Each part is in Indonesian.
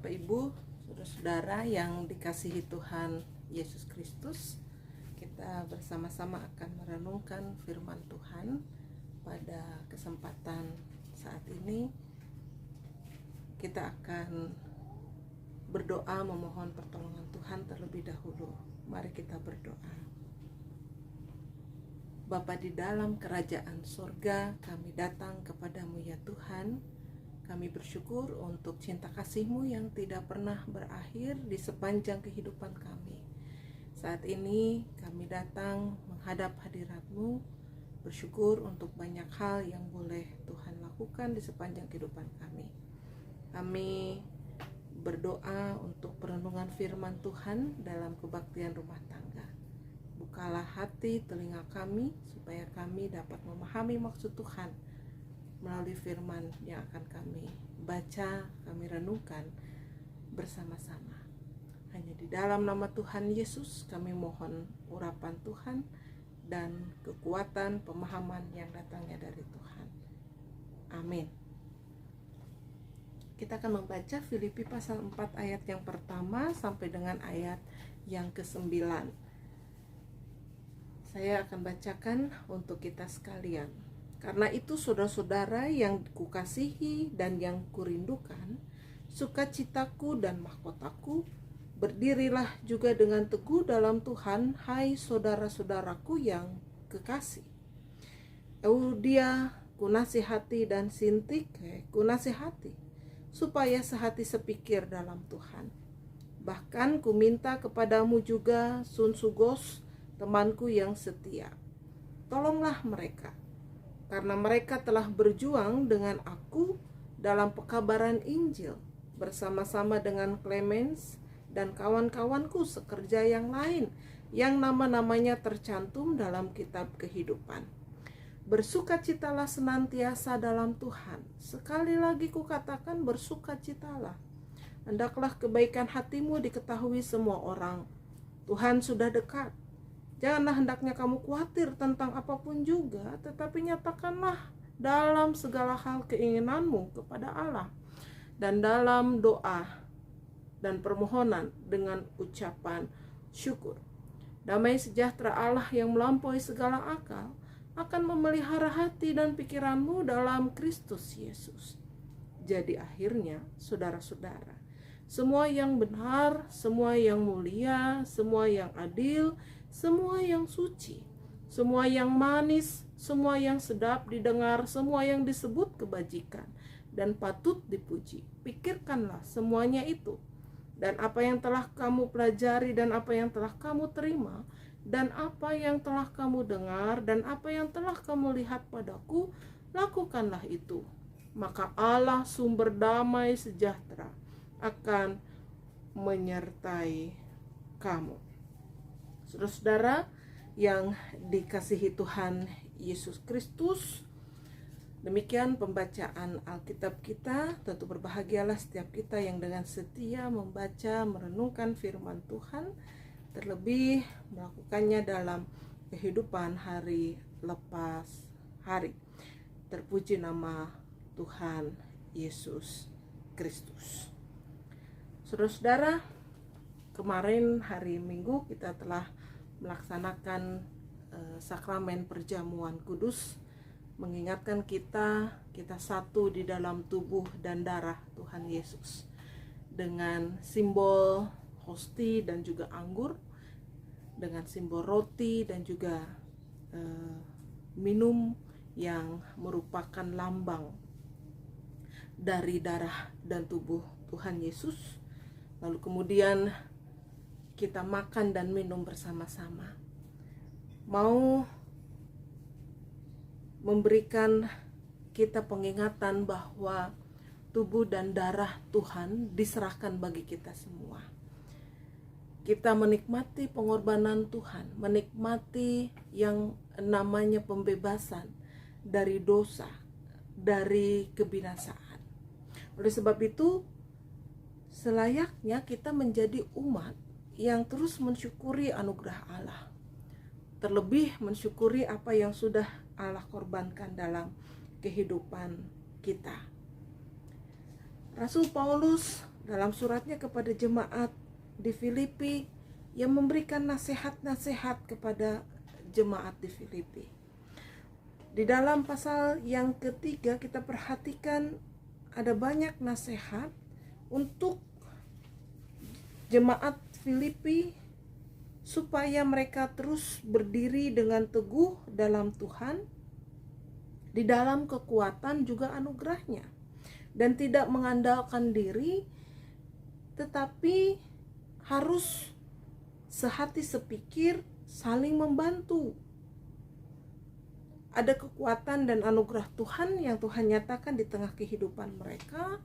Bapak Ibu, saudara-saudara yang dikasihi Tuhan Yesus Kristus, kita bersama-sama akan merenungkan firman Tuhan pada kesempatan saat ini. Kita akan berdoa memohon pertolongan Tuhan terlebih dahulu. Mari kita berdoa. Bapa di dalam kerajaan sorga, kami datang kepadamu ya Tuhan. Kami bersyukur untuk cinta kasih-Mu yang tidak pernah berakhir di sepanjang kehidupan kami. Saat ini kami datang menghadap hadirat-Mu, bersyukur untuk banyak hal yang boleh Tuhan lakukan di sepanjang kehidupan kami. Kami berdoa untuk perenungan firman Tuhan dalam kebaktian rumah tangga. Bukalah hati telinga kami supaya kami dapat memahami maksud Tuhan melalui firman yang akan kami baca, kami renungkan bersama-sama. Hanya di dalam nama Tuhan Yesus kami mohon urapan Tuhan dan kekuatan pemahaman yang datangnya dari Tuhan. Amin. Kita akan membaca Filipi pasal 4 ayat yang pertama sampai dengan ayat yang ke-9. Saya akan bacakan untuk kita sekalian. Karena itu saudara-saudara yang kukasihi dan yang kurindukan, sukacitaku dan mahkotaku, berdirilah juga dengan teguh dalam Tuhan, hai saudara-saudaraku yang kekasih. Euodia kunasihati dan Sintike kunasihati, supaya sehati sepikir dalam Tuhan. Bahkan kuminta kepadamu juga Sunsugos, temanku yang setia. Tolonglah mereka, karena mereka telah berjuang dengan aku dalam pekabaran Injil bersama-sama dengan Clemens dan kawan-kawanku sekerja yang lain yang nama-namanya tercantum dalam kitab kehidupan. Bersukacitalah senantiasa dalam Tuhan. Sekali lagi kukatakan, bersukacitalah. Hendaklah kebaikan hatimu diketahui semua orang. Tuhan sudah dekat. Janganlah hendaknya kamu khawatir tentang apapun juga, tetapi nyatakanlah dalam segala hal keinginanmu kepada Allah, dan dalam doa dan permohonan dengan ucapan syukur. Damai sejahtera Allah yang melampaui segala akal akan memelihara hati dan pikiranmu dalam Kristus Yesus. Jadi akhirnya, saudara-saudara, semua yang benar, semua yang mulia, semua yang adil, semua yang suci, semua yang manis, semua yang sedap didengar, semua yang disebut kebajikan dan patut dipuji, pikirkanlah semuanya itu. Dan apa yang telah kamu pelajari dan apa yang telah kamu terima dan apa yang telah kamu dengar dan apa yang telah kamu lihat padaku, lakukanlah itu. Maka Allah sumber damai sejahtera akan menyertai kamu. Saudara-saudara yang dikasihi Tuhan Yesus Kristus, demikian pembacaan Alkitab kita. Tentu berbahagialah setiap kita yang dengan setia membaca, merenungkan firman Tuhan, terlebih melakukannya dalam kehidupan hari lepas hari. Terpuji nama Tuhan Yesus Kristus. Saudara-saudara, kemarin hari Minggu kita telah melaksanakan sakramen perjamuan kudus, mengingatkan kita satu di dalam tubuh dan darah Tuhan Yesus, dengan simbol hosti dan juga anggur, dengan simbol roti dan juga minum yang merupakan lambang dari darah dan tubuh Tuhan Yesus. Lalu kemudian kita makan dan minum bersama-sama. Mau memberikan kita pengingatan bahwa tubuh dan darah Tuhan diserahkan bagi kita semua. Kita menikmati pengorbanan Tuhan, menikmati yang namanya pembebasan dari dosa, dari kebinasaan. Oleh sebab itu, selayaknya kita menjadi umat yang terus mensyukuri anugerah Allah, terlebih mensyukuri apa yang sudah Allah korbankan dalam kehidupan kita. Rasul Paulus dalam suratnya kepada jemaat di Filipi yang memberikan nasihat-nasihat kepada jemaat di Filipi. Di dalam pasal yang ketiga kita perhatikan ada banyak nasihat untuk jemaat Filipi supaya mereka terus berdiri dengan teguh dalam Tuhan, di dalam kekuatan juga anugerahnya, dan tidak mengandalkan diri, tetapi harus sehati sepikir, saling membantu. Ada kekuatan dan anugerah Tuhan yang Tuhan nyatakan di tengah kehidupan mereka,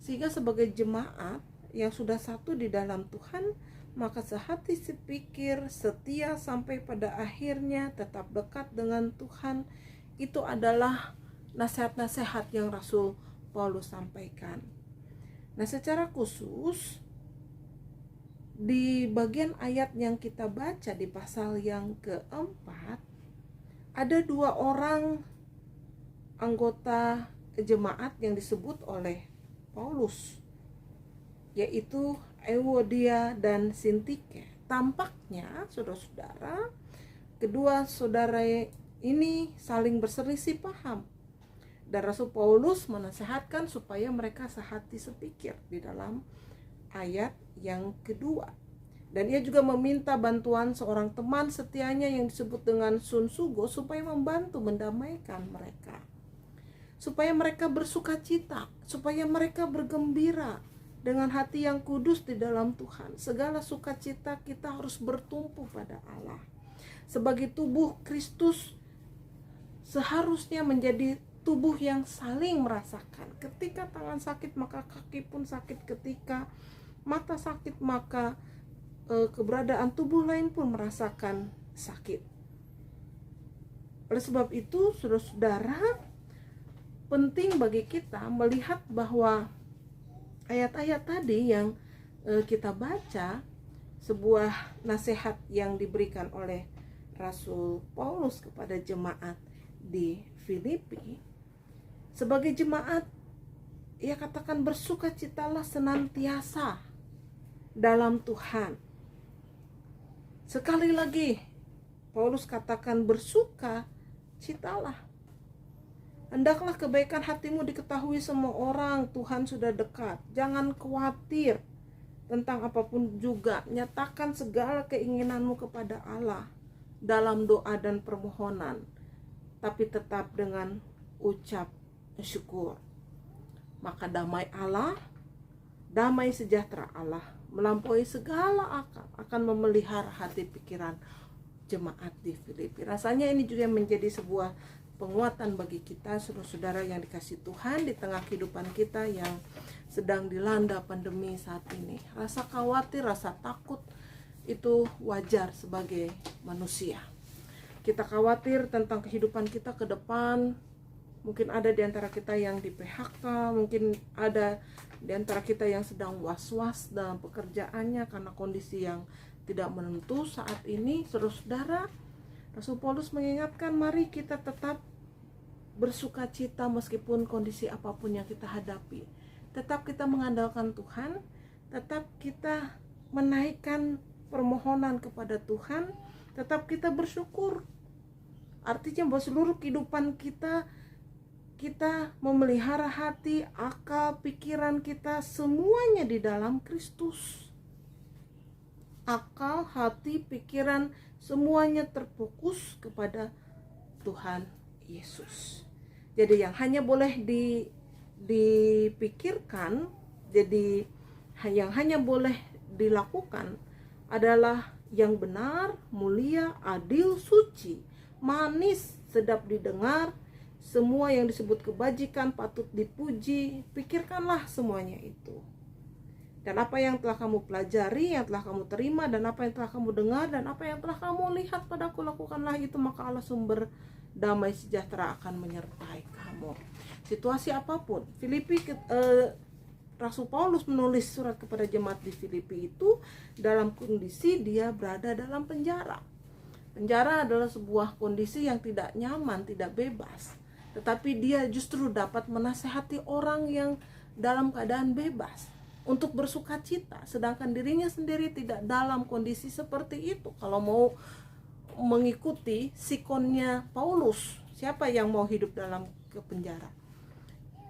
sehingga sebagai jemaat yang sudah satu di dalam Tuhan, maka sehati sepikir, setia sampai pada akhirnya, tetap dekat dengan Tuhan. Itu adalah nasihat-nasihat yang Rasul Paulus sampaikan. Nah, secara khusus di bagian ayat yang kita baca di pasal yang keempat, ada 2 orang anggota jemaat yang disebut oleh Paulus, yaitu Euodia dan Sintike. Tampaknya saudara-saudara, kedua saudara ini saling berselisih paham, dan Rasul Paulus menasehatkan supaya mereka sehati sepikir di dalam ayat yang kedua. Dan ia juga meminta bantuan seorang teman setianya yang disebut dengan Sun Sugo supaya membantu mendamaikan mereka, supaya mereka bersukacita, supaya mereka bergembira dengan hati yang kudus di dalam Tuhan. Segala sukacita kita harus bertumpu pada Allah. Sebagai tubuh Kristus seharusnya menjadi tubuh yang saling merasakan. Ketika tangan sakit maka kaki pun sakit, ketika mata sakit maka keberadaan tubuh lain pun merasakan sakit. Oleh sebab itu, saudara-saudara, penting bagi kita melihat bahwa ayat-ayat tadi yang kita baca, sebuah nasihat yang diberikan oleh Rasul Paulus kepada jemaat di Filipi. Sebagai jemaat, ia katakan bersukacitalah senantiasa dalam Tuhan. Sekali lagi, Paulus katakan bersukacitalah. Hendaklah kebaikan hatimu diketahui semua orang, Tuhan sudah dekat. Jangan khawatir tentang apapun juga. Nyatakan segala keinginanmu kepada Allah dalam doa dan permohonan, tapi tetap dengan ucap syukur. Maka damai Allah, damai sejahtera Allah melampaui segala akal akan memelihara hati pikiran jemaat di Filipi. Rasanya ini juga menjadi sebuah penguatan bagi kita, saudara-saudara yang dikasihi Tuhan, di tengah kehidupan kita yang sedang dilanda pandemi saat ini. Rasa khawatir, rasa takut itu wajar sebagai manusia. Kita khawatir tentang kehidupan kita ke depan. Mungkin ada di antara kita yang di PHK, mungkin ada di antara kita yang sedang was-was dalam pekerjaannya karena kondisi yang tidak menentu saat ini. Saudara-saudara, Rasul Paulus mengingatkan, mari kita tetap bersukacita meskipun kondisi apapun yang kita hadapi. Tetap kita mengandalkan Tuhan, tetap kita menaikkan permohonan kepada Tuhan, tetap kita bersyukur. Artinya bahwa seluruh kehidupan kita memelihara hati, akal, pikiran kita semuanya di dalam Kristus. Akal, hati, pikiran semuanya terfokus kepada Tuhan Yesus. Jadi yang hanya boleh dipikirkan, jadi yang hanya boleh dilakukan adalah yang benar, mulia, adil, suci, manis, sedap didengar. Semua yang disebut kebajikan patut dipuji. Pikirkanlah semuanya itu. Dan apa yang telah kamu pelajari, yang telah kamu terima, dan apa yang telah kamu dengar, dan apa yang telah kamu lihat padaku, lakukanlah itu, maka Allah sumber damai sejahtera akan menyertai kamu. Situasi apapun, Rasul Paulus menulis surat kepada jemaat di Filipi itu dalam kondisi dia berada dalam penjara. Penjara adalah sebuah kondisi yang tidak nyaman, tidak bebas. Tetapi dia justru dapat menasehati orang yang dalam keadaan bebas. untuk bersukacita, sedangkan dirinya sendiri tidak dalam kondisi seperti itu. Kalau mau mengikuti sikonnya Paulus, siapa yang mau hidup dalam penjara?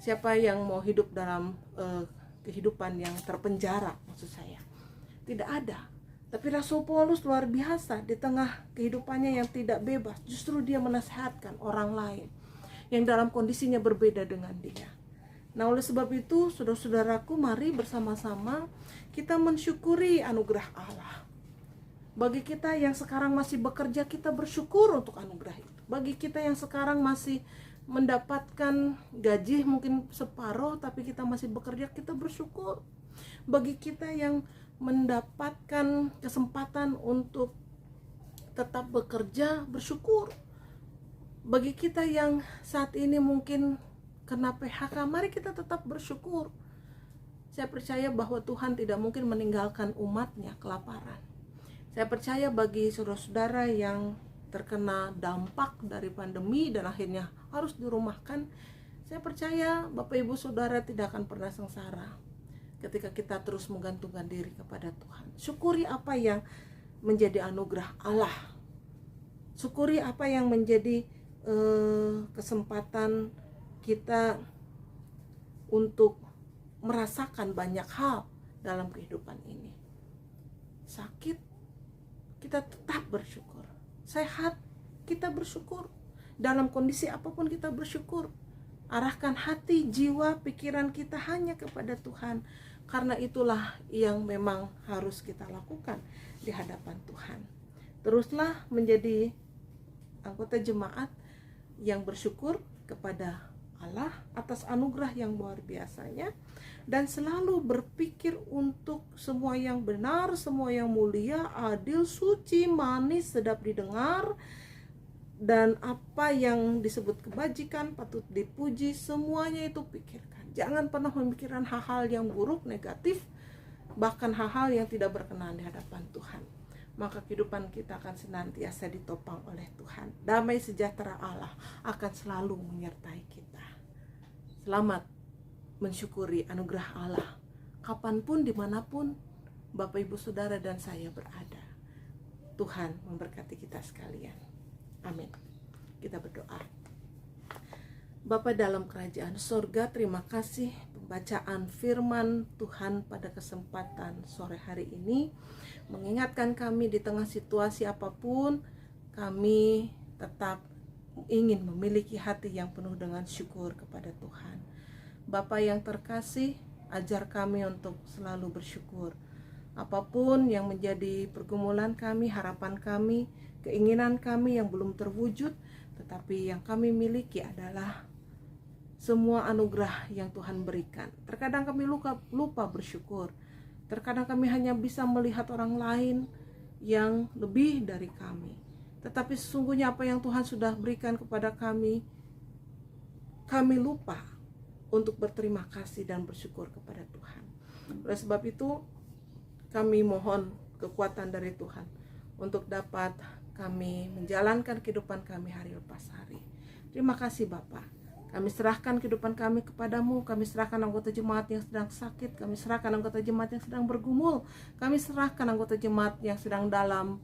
Siapa yang mau hidup dalam kehidupan yang terpenjara, maksud saya? Tidak ada. Tapi Rasul Paulus luar biasa, di tengah kehidupannya yang tidak bebas, justru dia menasihatkan orang lain yang dalam kondisinya berbeda dengan dia. Nah, oleh sebab itu, saudara-saudaraku, mari bersama-sama kita mensyukuri anugerah Allah. Bagi kita yang sekarang masih bekerja, kita bersyukur untuk anugerah itu. Bagi kita yang sekarang masih mendapatkan gaji mungkin separuh, tapi kita masih bekerja, kita bersyukur. Bagi kita yang mendapatkan kesempatan untuk tetap bekerja, bersyukur. Bagi kita yang saat ini mungkin kena PHK, mari kita tetap bersyukur. Saya percaya bahwa Tuhan tidak mungkin meninggalkan umatnya kelaparan. Saya percaya bagi saudara-saudara yang terkena dampak dari pandemi dan akhirnya harus dirumahkan, saya percaya Bapak Ibu Saudara tidak akan pernah sengsara ketika kita terus menggantungkan diri kepada Tuhan. Syukuri apa yang menjadi anugerah Allah. Syukuri apa yang menjadi kesempatan kita untuk merasakan banyak hal dalam kehidupan ini. Sakit, kita tetap bersyukur. Sehat, kita bersyukur. Dalam kondisi apapun kita bersyukur. Arahkan hati, jiwa, pikiran kita hanya kepada Tuhan. Karena itulah yang memang harus kita lakukan di hadapan Tuhan. Teruslah menjadi anggota jemaat yang bersyukur kepada Allah atas anugerah yang luar biasanya, dan selalu berpikir untuk semua yang benar, semua yang mulia, adil, suci, manis, sedap didengar, dan apa yang disebut kebajikan, patut dipuji, semuanya itu pikirkan. Jangan pernah memikirkan hal-hal yang buruk, negatif, bahkan hal-hal yang tidak berkenan di hadapan Tuhan. Maka kehidupan kita akan senantiasa ditopang oleh Tuhan. Damai sejahtera Allah akan selalu menyertai kita. Selamat mensyukuri anugerah Allah kapanpun, dimanapun Bapak Ibu Saudara dan saya berada. Tuhan memberkati kita sekalian. Amin. Kita berdoa. Bapa dalam kerajaan sorga, terima kasih pembacaan firman Tuhan pada kesempatan sore hari ini mengingatkan kami di tengah situasi apapun, kami tetap ingin memiliki hati yang penuh dengan syukur kepada Tuhan. Bapa yang terkasih, ajar kami untuk selalu bersyukur. Apapun yang menjadi pergumulan kami, harapan kami, keinginan kami yang belum terwujud, tetapi yang kami miliki adalah semua anugerah yang Tuhan berikan. Terkadang kami lupa bersyukur. Terkadang kami hanya bisa melihat orang lain yang lebih dari kami. Tetapi sesungguhnya apa yang Tuhan sudah berikan kepada kami lupa untuk berterima kasih dan bersyukur kepada Tuhan. Oleh sebab itu, kami mohon kekuatan dari Tuhan untuk dapat kami menjalankan kehidupan kami hari lepas hari. Terima kasih Bapa. Kami serahkan kehidupan kami kepadamu. Kami serahkan anggota jemaat yang sedang sakit. Kami serahkan anggota jemaat yang sedang bergumul. Kami serahkan anggota jemaat yang sedang dalam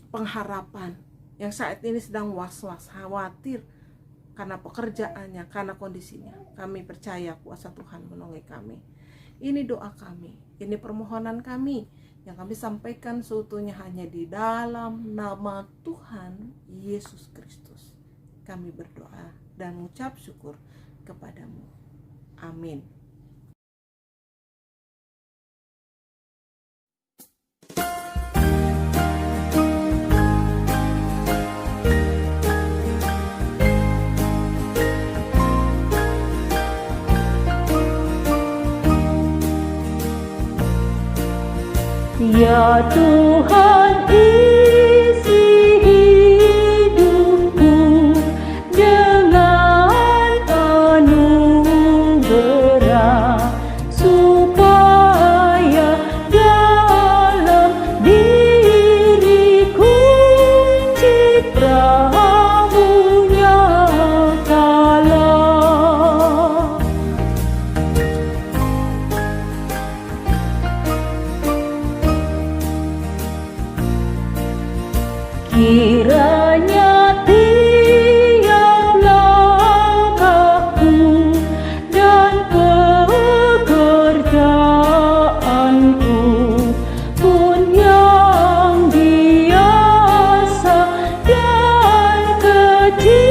pengharapan, yang saat ini sedang was-was, khawatir karena pekerjaannya, karena kondisinya. Kami percaya kuasa Tuhan menolong kami. Ini doa kami, ini permohonan kami yang kami sampaikan seutuhnya hanya di dalam nama Tuhan Yesus Kristus. Kami berdoa dan mengucap syukur kepadamu. Amin. Ya Tuhan, isi hidupku dengan anugerah, supaya dalam diriku citramu nyatalah. hati